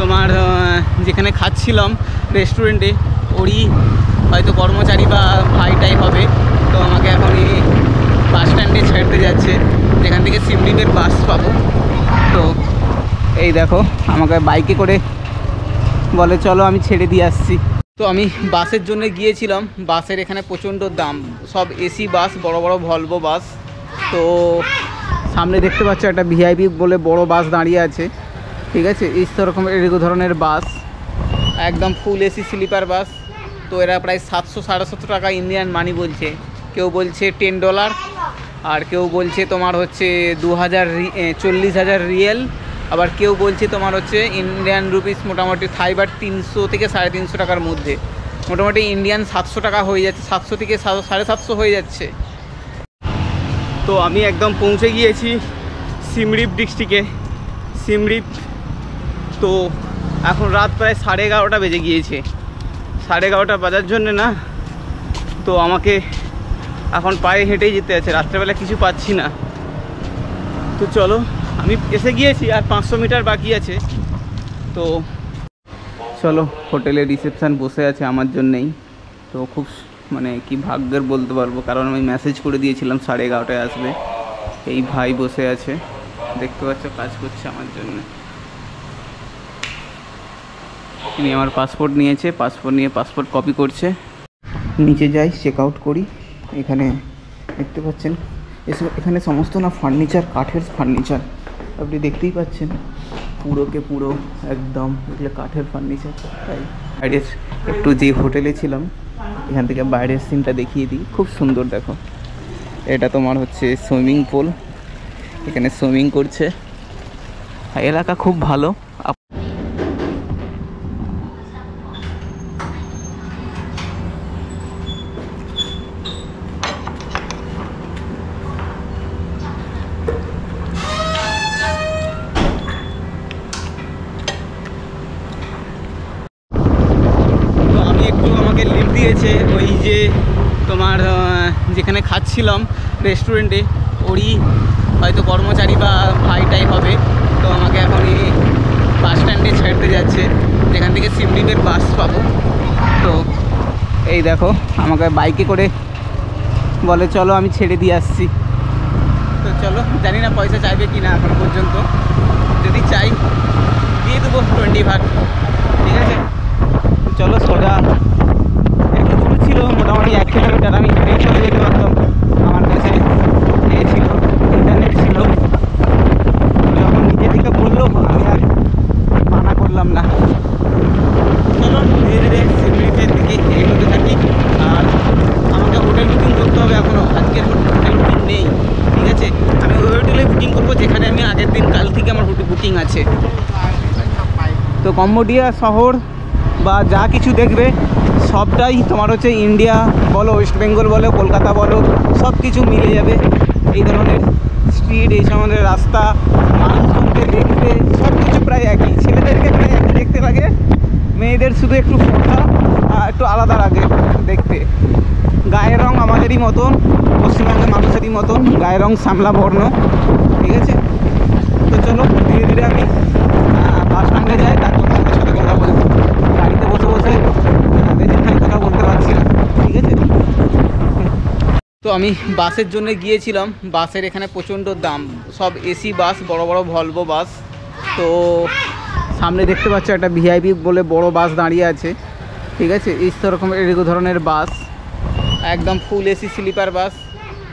তোমার যেখানে খাচ্ছিলাম রেস্টুরেন্টে, ওরই হয়তো কর্মচারী বা ভাইটাই হবে। তো আমাকে এখন এই বাস স্ট্যান্ডে ছেড়তে যাচ্ছে, যেখান থেকে সিমরিপের বাস পাবো। তো এই দেখো আমাকে বাইকে করে বলে চলো আমি ছেড়ে দিয়ে আসছি। তো আমি বাসের জন্য গিয়েছিলাম, বাসের এখানে প্রচণ্ড দাম, সব এসি বাস, বড় বড় ভলভো বাস। তো সামনে দেখতে পাচ্ছ একটা ভিআইপি বলে বড় বাস দাঁড়িয়ে আছে, ঠিক আছে। এই এরকম ধরনের বাস, একদম ফুল এসি স্লিপার বাস। তো এরা প্রায় 700-750 টাকা ইন্ডিয়ান মানি বলছে, কেউ বলছে $10, আর কেউ বলছে তোমার হচ্ছে 40,000 রিয়েল, আবার কেউ বলছে তোমার হচ্ছে ইন্ডিয়ান রুপিস মোটামুটি থাইবার 300 থেকে 350 টাকার মধ্যে, মোটামুটি ইন্ডিয়ান 700 টাকা হয়ে যাচ্ছে, 700 থেকে 750 হয়ে যাচ্ছে। তো আমি একদম পৌঁছে গিয়েছি সিমরিপ ডিস্ট্রিক্টে, সিমরিপ। তো এখন রাত প্রায় 11:30 বেজে গিয়েছে। 11:30 বাজার জন্য না, তো আমাকে এখন পায়ে হেঁটেই যেতে আছে, রাত্রেবেলা কিছু পাচ্ছি না। তো চলো, আমি এসে গিয়েছি, আর 500 মিটার বাকি আছে। তো চলো, হোটেলের রিসেপশান বসে আছে আমার জন্যেই। তো খুব মানে কি ভাগ্যের বলতে পারবো, কারণ আমি মেসেজ করে দিয়েছিলাম 11:30 আসবে। এই ভাই বসে আছে, দেখতে পাচ্ছ, কাজ করছে আমার জন্য। তিনি আমার পাসপোর্ট নিয়েছে, পাসপোর্ট নিয়ে পাসপোর্ট কপি করছে। নিচে যাই, চেক আউট করি। এখানে দেখতে পাচ্ছেন, এখানে সমস্ত না ফার্নিচার, কাঠের ফার্নিচার, আপনি দেখতেই পাচ্ছেন পুরোকে পুরো একদম এগুলো কাঠের ফার্নিচার। তাই বাইরের একটু যে হোটেলে ছিলাম এখান থেকে বাইরের সিনটা দেখিয়ে দিই, খুব সুন্দর। দেখো, এটা তোমার হচ্ছে সুইমিং পুল, এখানে সুইমিং করছে, এলাকা খুব ভালো। দিয়েছে ওই যে তোমার যেখানে খাচ্ছিলাম রেস্টুরেন্টে, ওরই হয়তো কর্মচারী বা ভাইটাই হবে। তো আমাকে এখন এই বাস স্ট্যান্ডে ছেড়তে যাচ্ছে, যেখান থেকে সিমরিপের বাস পাবো। তো এই দেখো আমাকে বাইকে করে বলে চলো আমি ছেড়ে দিয়ে আসছি। তো চলো, জানি না পয়সা চাইবে কি না এখনো পর্যন্ত, যদি চাই দিয়ে দেবো 20 ভাগ, ঠিক আছে। চলো, সোজা ছিল মোটামুটি 1 কিলোমিটার, আমি হেঁটে চলে যেতে পারতাম, আমার কাছে এ ছিল, ইন্টারনেট ছিল। যখন নিজে থেকে বললো আমি আর মানা করলাম না। চলো ধীরে ধীরে সিমরিপের দিকে এগোতে থাকি। আর আমাকে হোটেল বুকিং করতে হবে এখনও, আজকের হোটেল বুকিং নেই, ঠিক আছে। আমি ওই হোটেলে বুকিং করবো যেখানে আমি আগের দিন কাল থেকে আমার হোটেল বুকিং আছে। তো কম্বোডিয়া শহর বা যা কিছু দেখবে সবটাই তোমার হচ্ছে ইন্ডিয়া বলো, ওয়েস্ট বেঙ্গল বলো, কলকাতা বলো, সব কিছু মিলে যাবে। এই ধরনের স্ট্রিট, এই ধরনের রাস্তা, মানুষজনকে দেখতে সব কিছু প্রায় একই, ছেলেদেরকে প্রায় একই দেখতে লাগে, মেয়েদের শুধু একটু ফোটা একটু আলাদা লাগে দেখতে। গায়ের রং আমাদেরই মতন, পশ্চিমবঙ্গের মানুষেরই মতন, গায়ের রং শ্যামলা বর্ণ, ঠিক আছে। তো চলো ধীরে ধীরে আমি বাস স্ট্যান্ডে যাই, তারপর তোমাদের সাথে কথা বলবো। গাড়িতে বসে বসে বেশিক্ষণ কথা বলতে পারছি না, ঠিক আছে। তো আমি বাসের জন্য গিয়েছিলাম, বাসের এখানে প্রচণ্ড দাম, সব এসি বাস, বড় বড় ভলভো বাস। তো সামনে দেখতে পাচ্ছ একটা ভিআইপি বলে বড় বাস দাঁড়িয়ে আছে, ঠিক আছে। এরকম ধরনের বাস, একদম ফুল এসি স্লিপার বাস।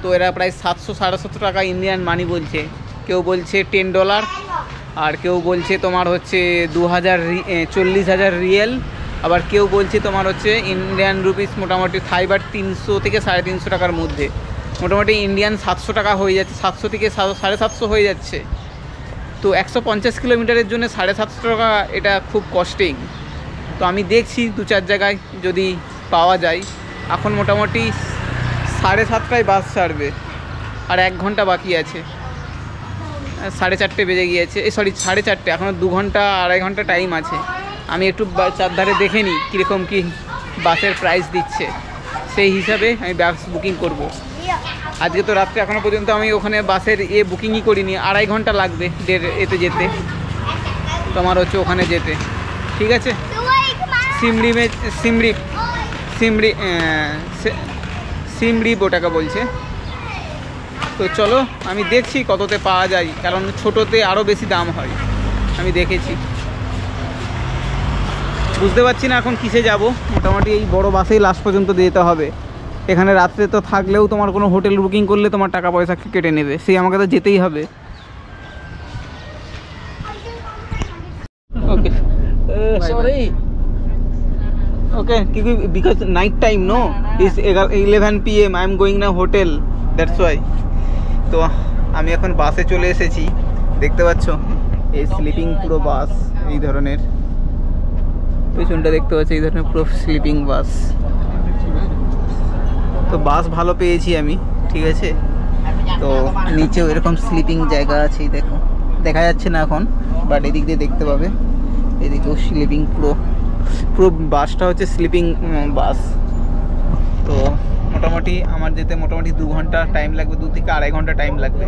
তো এরা প্রায় 700-750 টাকা ইন্ডিয়ান মানি বলছে, কেউ বলছে $10, আর কেউ বলছে তোমার হচ্ছে 40,000 রিয়েল, আবার কেউ বলছে তোমার হচ্ছে ইন্ডিয়ান রুপিস মোটামুটি থাইবার 300 থেকে 350 টাকার মধ্যে, মোটামুটি ইন্ডিয়ান 700 টাকা হয়ে যাচ্ছে, 700 থেকে 750 হয়ে যাচ্ছে। তো 150 কিলোমিটারের জন্য 750 টাকা, এটা খুব কস্টিং। তো আমি দেখছি 2-4 জায়গায় যদি পাওয়া যায়। এখন মোটামুটি 7:30টায় বাস ছাড়বে, আর 1 ঘন্টা বাকি আছে, 4:30 বেজে গিয়েছে, সরি 4:30, এখনও 2 ঘন্টা 2.5 ঘন্টা টাইম আছে। আমি একটু চারধারে দেখে নিই কীরকম কী বাসের প্রাইস দিচ্ছে, সেই হিসাবে আমি বাস বুকিং করব। আজকে তো রাত্রে এখনও পর্যন্ত আমি ওখানে বাসের বুকিংই করিনি, 2.5 ঘন্টা লাগবে এতে যেতে। তোমার হচ্ছে ওখানে যেতে, ঠিক আছে। সিমড়ি ওটাকে বলছে। তো চলো আমি দেখছি কততে পাওয়া যায়, কারণ ছোটোতে আরও বেশি দাম হয়, আমি দেখেছি। বুঝতে পারছি না এখন কিসে যাব। মোটামুটি এই বড় বাসেই লাস্ট পর্যন্ত যেতে হবে। এখানে রাত্রে তো থাকলেও তোমার কোনো হোটেল বুকিং করলে তোমার টাকা পয়সা কেটে নেবে, সেই আমাকে তো যেতেই হবে। Okay Sorry. Okay, because night time no is 11 PM, I am going না হোটেল, দ্যাটস ওয়াই। তো আমি এখন বাসে চলে এসেছি, দেখতে পাচ্ছ এই স্লিপিং পুরো বাস এই ধরনের, পেছনটা দেখতে পাচ্ছি এই ধরনের পুরো স্লিপিং বাস। তো বাস ভালো পেয়েছি আমি, ঠিক আছে। তো নিচেও এরকম স্লিপিং জায়গা আছে, দেখো দেখা যাচ্ছে না এখন, বাট এদিক দিয়ে দেখতে পাবে, এদিকেও স্লিপিং পুরো বাসটা হচ্ছে স্লিপিং বাস। তো মোটামুটি আমার যেতে মোটামুটি 2 ঘন্টা টাইম লাগবে, 2 থেকে আড়াই ঘন্টা টাইম লাগবে,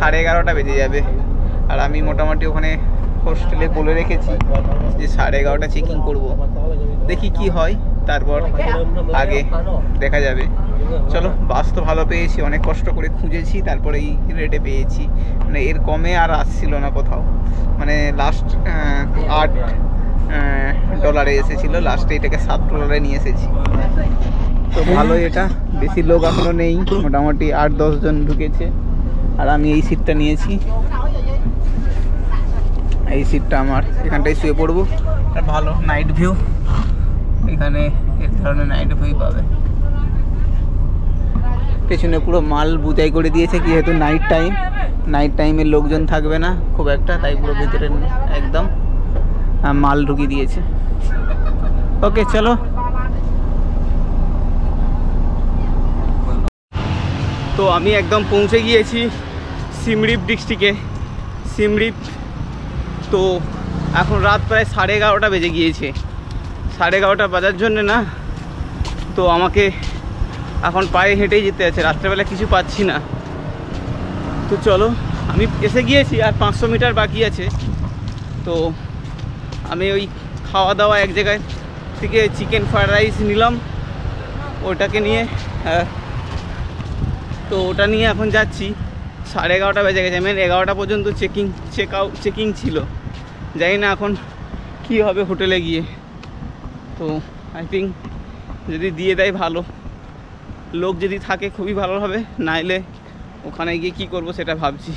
11:30 বেজে যাবে। আর আমি মোটামুটি ওখানে হোস্টেলে বলে রেখেছি যে 11:30 চেকিং করব, দেখি কি হয়, তারপর আগে দেখা যাবে। চলো, বাস তো ভালো পেয়েছি, অনেক কষ্ট করে খুঁজেছি, তারপরে এই রেটে পেয়েছি, মানে এর কমে আর আসছিল না কোথাও। মানে লাস্ট $8 এসেছিলো, লাস্টে এটাকে $7 নিয়ে এসেছি। তো ভালোই, এটা বেশি লোক এখনও নেই, মোটামুটি 8-10 জন ঢুকেছে। আর আমি এই সিটটা নিয়েছি, এই সিটটা আমার, এখানটায় শুয়ে পড়বো। আর ভালো নাইট ভিউ, এখানে এক ধরনের নাইট ভিউ পাবে। পেছনে পুরো মাল বুঝাই করে দিয়েছে, কি যেহেতু নাইট টাইমে লোকজন থাকবে না খুব একটা, তাই পুরো ভিতরে একদম মাল ঢুকিয়ে দিয়েছে। ওকে চলো। তো আমি একদম পৌঁছে গিয়েছি সিমড়িপ ডিস্ট্রিক্টে, সিমড়িপ। তো এখন রাত প্রায় 11:30 বেজে গিয়েছে। 11:30 বাজার জন্যে না, তো আমাকে এখন পায়ে হেঁটেই যেতে আছে, রাত্রেবেলা কিছু পাচ্ছি না। তো চলো, আমি এসে গিয়েছি, আর 500 মিটার বাকি আছে। তো আমি ওই খাওয়া দাওয়া এক জায়গায় থেকে চিকেন ফ্রাইড রাইস নিলাম, ওটাকে নিয়ে, তো ওটা নিয়ে এখন যাচ্ছি। 11:30 বেজে গেছে, মেন 11টা পর্যন্ত চেকিং ছিল। জানি না এখন কি হবে হোটেলে গিয়ে। তো আই থিঙ্ক যদি দিয়ে দেয় ভালো, লোক যদি থাকে খুবই ভালো হবে, নাইলে ওখানে গিয়ে কি করব সেটা ভাবছি।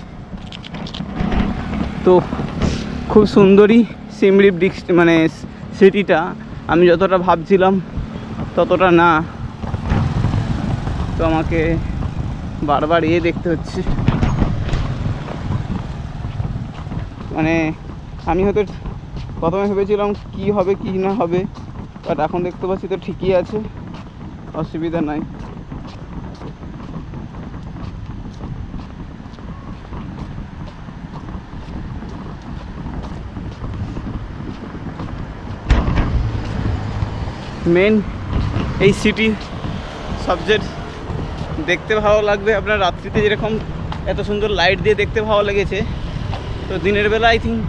তো খুব সুন্দরী সিমড়িপ ডিস্ট্রিক্ট, মানে সিটিটা আমি যতটা ভাবছিলাম ততটা না। তো আমাকে বারবার দেখতে হচ্ছে, মানে আমি হয়তো প্রথমে ভেবেছিলাম কি হবে কি না হবে, বাট এখন দেখতে পাচ্ছি তো ঠিকই আছে, অসুবিধা নাই। মেন এই সিটি সাবজেক্ট দেখতে ভালো লাগবে আপনার, রাত্রিতে যেরকম এত সুন্দর লাইট দিয়ে দেখতে ভালো লেগেছে, তো দিনের বেলা আই থিঙ্ক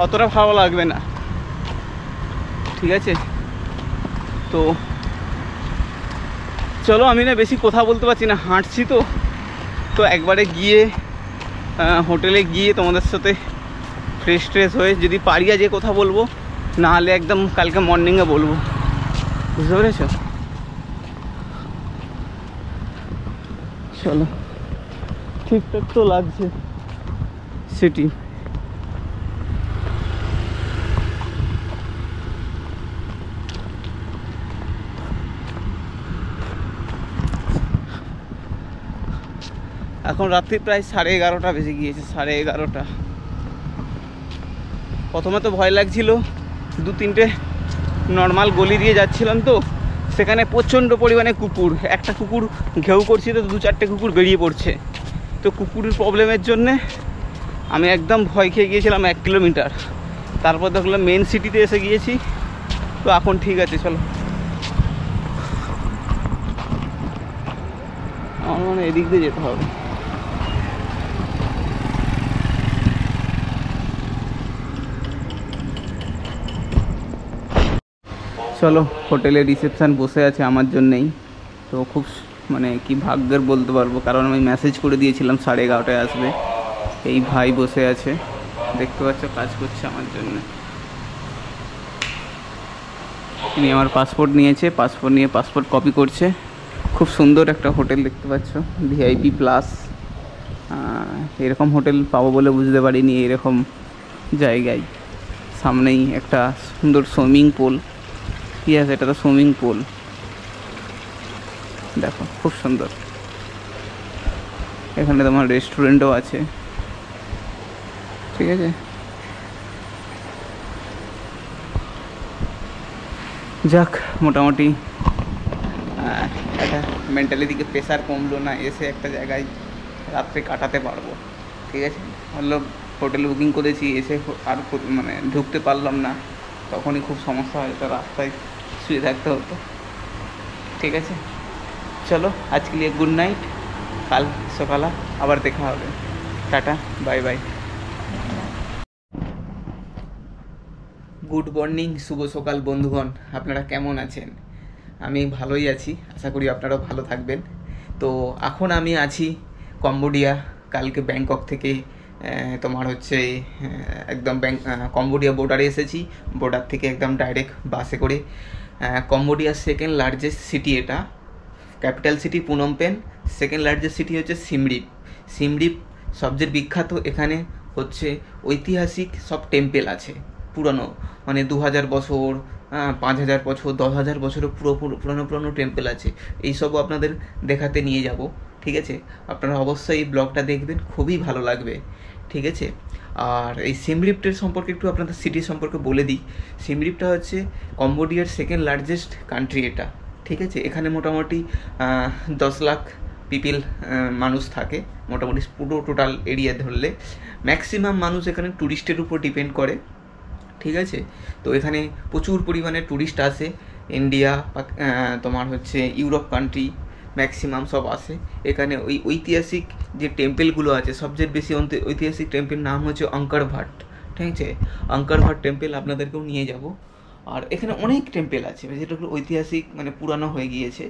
অতটা ভালো লাগবে না, ঠিক আছে। তো চলো, আমি না বেশি কথা বলতে পারছি না, হাঁটছি তো একবারে গিয়ে হোটেলে গিয়ে তোমাদের সাথে ফ্রেশ হয়ে যদি পারি আজকে কথা বলবো, নাহলে একদম কালকে মর্নিংয়ে বলবো, বুঝতে পেরেছ? চলো, ঠিকঠাক তো লাগছে সিটি। এখন রাত্রি প্রায় 11:30 বেজে গিয়েছে, 11:30। প্রথমে তো ভয় লাগছিল, 2-3টে নর্মাল গলি দিয়ে যাচ্ছিলাম, তো সেখানে প্রচণ্ড পরিমাণে কুকুর, একটা কুকুর ঘেউ করছে তো 2-4টে কুকুর বেরিয়ে পড়ছে। তো কুকুরের প্রবলেমের জন্যে আমি একদম ভয় খেয়ে গিয়েছিলাম 1 কিলোমিটার। তারপর দেখলাম মেন সিটিতে এসে গিয়েছি, তো এখন ঠিক আছে। চলো, আমার মানে এদিক দিয়ে যেতে হবে। চলো, হোটেলে রিসেপশান বসে আছে আমার জন্যেই। তো খুব মানে কি ভাগ্যের বলতে পারবো, কারণ আমি মেসেজ করে দিয়েছিলাম 11:30টায় আসবে। এই ভাই বসে আছে, দেখতে পাচ্ছ, কাজ করছে আমার জন্য। তিনি আমার পাসপোর্ট নিয়েছে, পাসপোর্ট নিয়ে পাসপোর্ট কপি করছে। খুব সুন্দর একটা হোটেল দেখতে পাচ্ছ, ভিআইপি প্লাস। এরকম হোটেল পাবো বলে বুঝতে পারিনি, এরকম জায়গায়। সামনেই একটা সুন্দর সুইমিং পুল। কী আছে, এটা তো সুইমিং পুল, দেখো খুব সুন্দর। এখানে তোমার রেস্টুরেন্টও আছে, ঠিক আছে। যাক, মোটামুটি একটা মেন্টালি দিকে প্রেশার কমলো না, এসে একটা জায়গায় রাত্রে কাটাতে পারবো, ঠিক আছে। হলো হোটেল বুকিং করেছি, এসে আর মানে ঢুকতে পারলাম না, তখনই খুব সমস্যা হয়, তো রাস্তায় শুয়ে থাকতে হতো, ঠিক আছে। চলো, আজকে লিয়ে গুড নাইট, কাল সকালে আবার দেখা হবে। Tata, bye bye. Good morning, শুভ সকাল বন্ধুগণ, আপনারা কেমন আছেন? আমি ভালোই আছি, আশা করি আপনারাও ভালো থাকবেন। তো এখন আমি আছি কম্বোডিয়া। কালকে ব্যাংকক থেকে তোমার হচ্ছে একদম কম্বোডিয়া বর্ডারে এসেছি। বর্ডার থেকে একদম ডাইরেক্ট বাসে করে কম্বোডিয়ার সেকেন্ড লার্জেস্ট সিটি, এটা capital city Phnom Penh, second largest city হচ্ছে সিমরিপ। সিমরিপ সবচেয়ে বিখ্যাত, এখানে হচ্ছে ঐতিহাসিক সব টেম্পেল আছে, পুরনো, মানে 2000 বছর, 5000 বছর, 10,000 বছরের পুরনো টেম্পেল আছে। এইসবও আপনাদের দেখাতে নিয়ে যাব, ঠিক আছে। আপনারা অবশ্যই এই ব্লগটা দেখবেন, খুবই ভালো লাগবে, ঠিক আছে। আর এই সিমরিপটের সম্পর্কে একটু আপনাদের সিটি সম্পর্কে বলে দিই। সিমরিপটা হচ্ছে কম্বোডিয়ার সেকেন্ড লার্জেস্ট কান্ট্রি এটা, ঠিক আছে। এখানে মোটামুটি 10 লাখ পিপিল মানুষ থাকে, মোটামুটি পুরো টোটাল এরিয়া ধরলে। ম্যাক্সিমাম মানুষ এখানে ট্যুরিস্টের উপর ডিপেন্ড করে, ঠিক আছে। তো এখানে প্রচুর পরিমাণে ট্যুরিস্ট আসে, ইন্ডিয়া, তোমার হচ্ছে ইউরোপ কান্ট্রি ম্যাক্সিমাম সব আসে এখানে। ওই ঐতিহাসিক যে টেম্পেলগুলো আছে, সবচেয়ে বেশি ঐতিহাসিক টেম্পেল নাম হচ্ছে অঙ্কর ভাট, ঠিক আছে। অঙ্কর ভাট টেম্পেল আপনাদেরকেও নিয়ে যাব। আর এখানে অনেক টেম্পেল আছে যেটাগুলো ঐতিহাসিক, মানে পুরানো হয়ে গিয়েছে।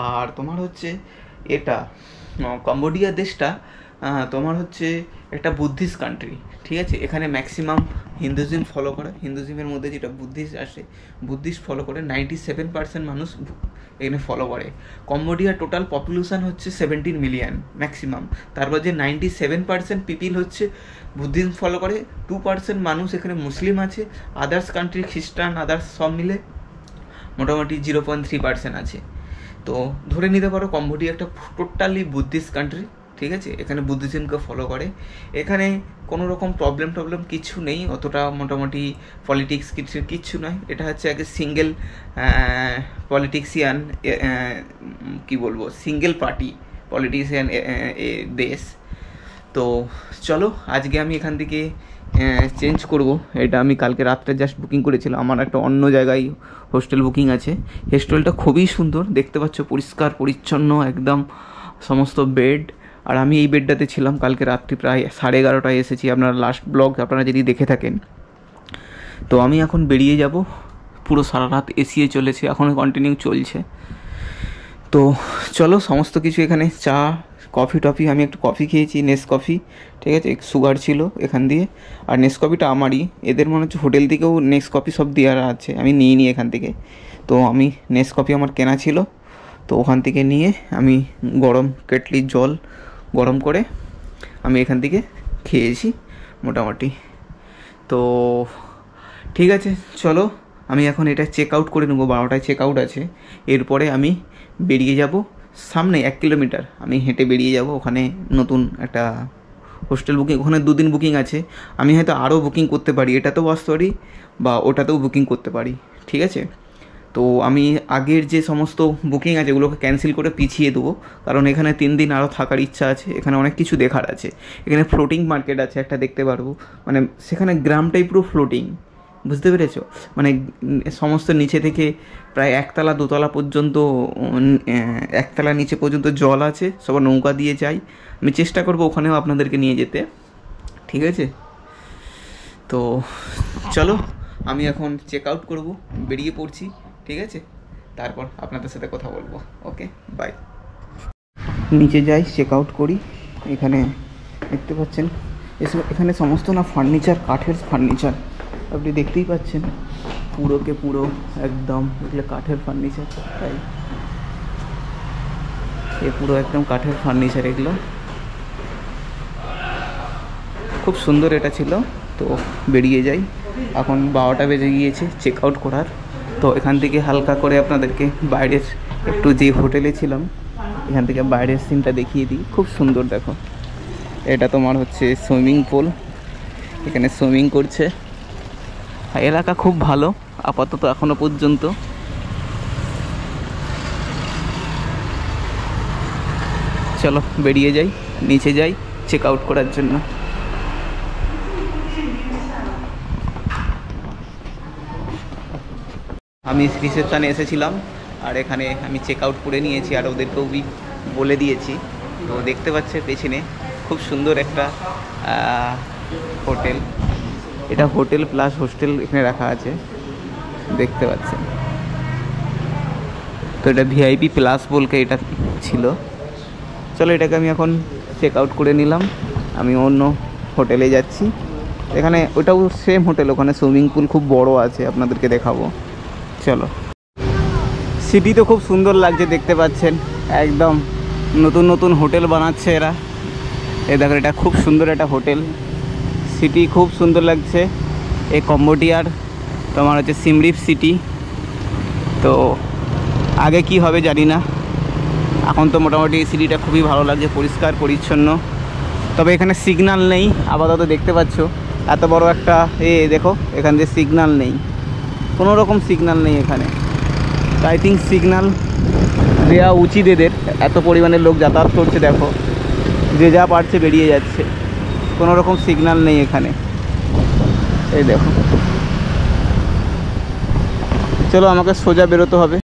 আর তোমার হচ্ছে এটা কম্বোডিয়া দেশটা তোমার হচ্ছে একটা বুদ্ধিস্ট কান্ট্রি, ঠিক আছে। এখানে ম্যাক্সিমাম হিন্দুইজম ফলো করে, হিন্দুইজমের মধ্যে যেটা বুদ্ধিস্ট আসে, বুদ্ধিস্ট ফলো করে 97% মানুষ এখানে ফলো করে। কম্বোডিয়ার টোটাল পপুলেশন হচ্ছে 17 মিলিয়ন ম্যাক্সিমাম, তারপর যে 97% পিপিল হচ্ছে বুদ্ধিজম ফলো করে, 2% মানুষ এখানে মুসলিম আছে, আদার্স কান্ট্রি খ্রিস্টান আদার্স সব মিলে মোটামুটি 0.3% আছে। তো ধরে নিতে পারো কম্বোডিয়া একটা টোটালি বুদ্ধিস্ট কান্ট্রি, ঠিক আছে। এখানে বুদ্ধিজমকে ফলো করে, এখানে কোনো রকম প্রবলেম কিছু নেই অতটা, মোটামুটি পলিটিক্স কিচ্ছু নয়। এটা হচ্ছে আগে সিঙ্গেল পলিটিক্সিয়ান, কি বলবো, সিঙ্গেল পার্টি পলিটিশিয়ান দেশ। তো চলো, আজকে আমি এখান থেকে চেঞ্জ করব। এটা আমি কালকে রাত্রে জাস্ট বুকিং করেছিলাম, আমার একটা অন্য জায়গায় হোস্টেল বুকিং আছে। হোস্টেলটা খুবই সুন্দর, দেখতে পাচ্ছ, পরিষ্কার পরিচ্ছন্ন একদম, সমস্ত বেড। আর আমি এই বেডটাতে ছিলাম কালকে রাত্রি প্রায় 11:30টায় এসেছি, আপনারা লাস্ট ব্লগ আপনারা যদি দেখে থাকেন। তো আমি এখন বেরিয়ে যাব, পুরো সারা রাত এসিয়ে চলেছে, এখনও কন্টিনিউ চলছে। তো চলো, সমস্ত কিছু এখানে চা কফি টফি, আমি একটু কফি খেয়েছি, নেসকফি, ঠিক আছে, সুগার ছিল এখান দিয়ে। আর নেসকফিটা আমারই, এদের মনে হচ্ছে হোটেল থেকেও নেসকফি সব দেওয়া আছে, আমি নিইনি এখান থেকে। তো আমি নেসকফি আমার কেনা ছিল, তো ওখান থেকে নিয়ে আমি গরম কেটলির জল গরম করে আমি এখান থেকে খেয়েছি মোটামুটি। তো ঠিক আছে, চলো আমি এখন এটা চেক আউট করে নেবো, 12টায় চেক আউট আছে। এরপরে আমি বেরিয়ে যাব, সামনে 1 কিলোমিটার আমি হেঁটে বেরিয়ে যাব, ওখানে নতুন একটা হোস্টেল বুকিং, ওখানে 2 দিন বুকিং আছে। আমি হয়তো আরও বুকিং করতে পারি, এটাতেও আসতে পারি বা ওটাতেও বুকিং করতে পারি, ঠিক আছে। তো আমি আগের যে সমস্ত বুকিং আছে ওগুলোকে ক্যান্সেল করে পিছিয়ে দেবো, কারণ এখানে 3 দিন আরও থাকার ইচ্ছা আছে। এখানে অনেক কিছু দেখার আছে, এখানে ফ্লোটিং মার্কেট আছে একটা, দেখতে পারবো, মানে সেখানে গ্রামটাই পুরো ফ্লোটিং, বুঝতে পেরেছো। মানে সমস্ত নিচে থেকে প্রায় 1তলা 2তলা পর্যন্ত, 1তলা নিচে পর্যন্ত জল আছে, সবার নৌকা দিয়ে যাই। আমি চেষ্টা করবো ওখানেও আপনাদেরকে নিয়ে যেতে, ঠিক আছে। তো চলো, আমি এখন চেক আউট করবো, বেরিয়ে পড়ছি, ঠিক আছে, তারপর আপনাদের সাথে কথা বলবো। ওকে, বাই। নিচে যাই, চেক আউট করি। এখানে দেখতে পাচ্ছেন এখানে সমস্ত না ফার্নিচার, কাঠের ফার্নিচার, আপনি দেখতেই পাচ্ছেন পুরোকে পুরো একদম এগুলো কাঠের ফার্নিচার। তাই এ পুরো একদম কাঠের ফার্নিচার, এগুলো খুব সুন্দর এটা ছিল। তো বেরিয়ে যাই, এখন 12টা বেজে গিয়েছে চেক আউট করার। তো এখান থেকে হালকা করে আপনাদেরকে বাইরের একটু যে হোটেলে ছিলাম এখান থেকে বাইরের সিনটা দেখিয়ে দিই। খুব সুন্দর, দেখো এটা তোমার হচ্ছে সুইমিং পুল, এখানে সুইমিং করছে। এলাকা খুব ভালো আপাতত এখনো পর্যন্ত। চলো বেরিয়ে যাই, নিচে যাই চেক আউট করার জন্য। আমি রিসেপশানে এসেছিলাম আর এখানে আমি চেক আউট করে নিয়েছি আর ওদেরকেও বলে দিয়েছি। তো দেখতে পাচ্ছে পেছনে খুব সুন্দর একটা হোটেল, এটা হোটেল প্লাস হোস্টেল এখানে রাখা আছে, দেখতে পাচ্ছেন। তো এটা ভিআইপি প্লাস বলকে এটা ছিল। চলো এটাকে আমি এখন চেক আউট করে নিলাম, আমি অন্য হোটেলে যাচ্ছি। এখানে ওটাও সেম হোটেল, ওখানে সুইমিং পুল খুব বড় আছে, আপনাদেরকে দেখাবো। চলো, সিটি তো খুব সুন্দর লাগছে, দেখতে পাচ্ছেন একদম নতুন নতুন হোটেল বানাচ্ছে এরা। এই দেখো এটা খুব সুন্দর একটা হোটেল, সিটি খুব সুন্দর লাগছে। এই কম্বোডিয়ার তোমার হচ্ছে সিমরিপ সিটি। তো আগে কি হবে জানি না, এখন তো মোটামুটি সিটিটা খুবই ভালো লাগছে, পরিষ্কার পরিচ্ছন্ন। তবে এখানে সিগন্যাল নেই আপাতত, দেখতে পাচ্ছ এত বড় একটা দেখো এখান দিয়ে সিগন্যাল নেই, কোনো রকম সিগন্যাল নেই এখানে। আই থিঙ্ক সিগন্যাল দেওয়া উচিত এদের, এত পরিমাণে লোক যাতায়াত করছে, দেখো যে যা পারছে বেরিয়ে যাচ্ছে, কোনো রকম সিগন্যাল নেই এখানে। এই দেখো, চলো আমাকে সোজা বেরোতে হবে।